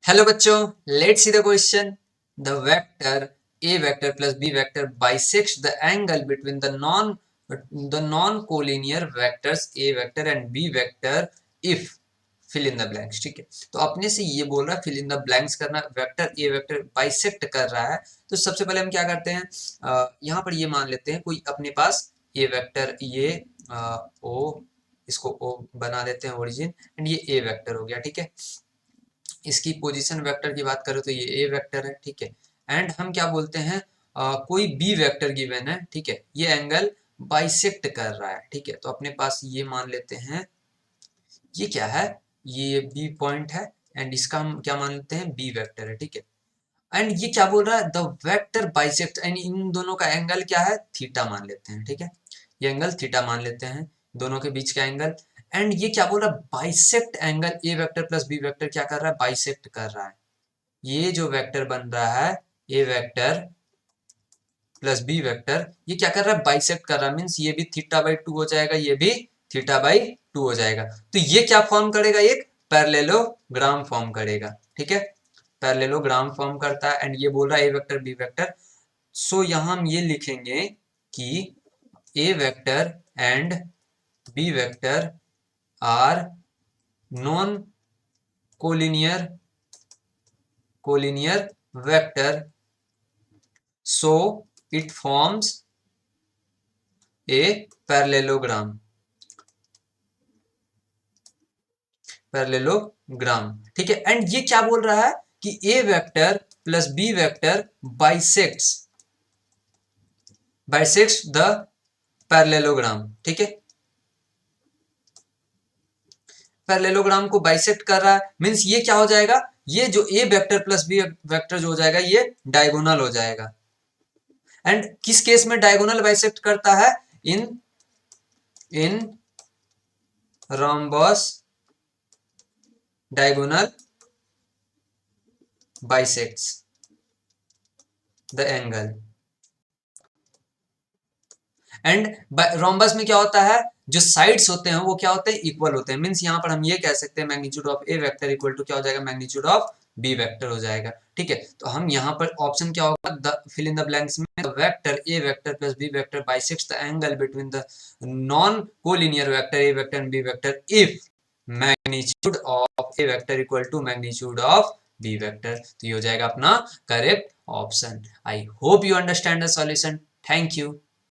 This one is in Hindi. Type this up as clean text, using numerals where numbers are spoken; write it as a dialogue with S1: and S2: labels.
S1: हेलो बच्चों, let's see the question. The vector a vector plus b vector bisects the angle between the non collinear vectors a vector and b vector if fill in the blanks। ठीक है, तो अपने से ये बोल रहा है फिल इन द ब्लैंक्स करना, वेक्टर ए वेक्टर बाइसेक्ट कर रहा है। तो सबसे पहले हम क्या करते हैं, यहाँ पर ये मान लेते हैं कोई अपने पास ए वेक्टर, ये ओ, इसको ओ बना लेते हैं ओरिजिन, एंड ये ए वेक्टर हो गया। ठीक है, इसकी पोजीशन वेक्टर की बात करें तो ये ए वेक्टर है। ठीक है, एंड हम क्या बोलते हैं, कोई बी वेक्टर गिवन है। ठीक है, ये एंगल बाइसेक्ट कर रहा है। ठीक है, तो अपने पास ये मान लेते हैं, ये क्या है, ये बी पॉइंट है, एंड इसका हम क्या मान लेते हैं, बी वेक्टर है। ठीक है, एंड ये क्या बोल रहा है, the vector bisect, and in दोनों का एंगल क्या है, थीटा मान लेते हैं। ठीक है, ये एंगल थीटा मान लेते हैं, दोनों के बीच का एंगल। एंड ये क्या बोल रहा है, bisect angle A vector plus B vector क्या कर रहा है, बाइसेक्ट कर रहा है। ये जो वेक्टर बन रहा है A vector plus B vector, ये क्या कर रहा है, बाइसेक्ट कर रहा है। मीन्स ये भी थीटा बाई टू हो जाएगा, ये भी थीटा बाई टू हो जाएगा। तो ये क्या फॉर्म करेगा, एक पैरेललोग्राम फॉर्म करेगा। ठीक है, पैरेललोग्राम फॉर्म करता है, एंड ये बोल रहा है A vector B vector. So यहां हम ये लिखेंगे कि A vector and B vector are non collinear vector, so it forms a parallelogram. ठीक है, एंड ये क्या बोल रहा है कि A vector plus B vector bisects the parallelogram. ठीक है, पैरेललोग्राम को बाइसेक्ट कर रहा है, मीन्स ये क्या हो जाएगा, ये जो ए वेक्टर प्लस बी वेक्टर जो हो जाएगा ये डायगोनल हो जाएगा। एंड किस केस में डायगोनल बाइसेक्ट करता है, इन इन rhombus diagonal bisects the angle। And rhombus में क्या होता है, जो साइड्स होते हैं वो क्या होते हैं, इक्वल होते हैं। मींस यहाँ पर हम ये कह सकते हैं magnitude of A vector equal to क्या हो जाएगा, मैग्नीट्यूड ऑफ बी वेक्टर हो जाएगा। ठीक है, तो हम यहाँ पर ऑप्शन क्या होगा, the fill in the blanks में vector A vector plus B vector bisects the angle between the non collinear vector A vector and B vector if magnitude of A vector equal to magnitude of B vector. तो ये हो जाएगा अपना correct option. I hope you understand the solution. Thank you.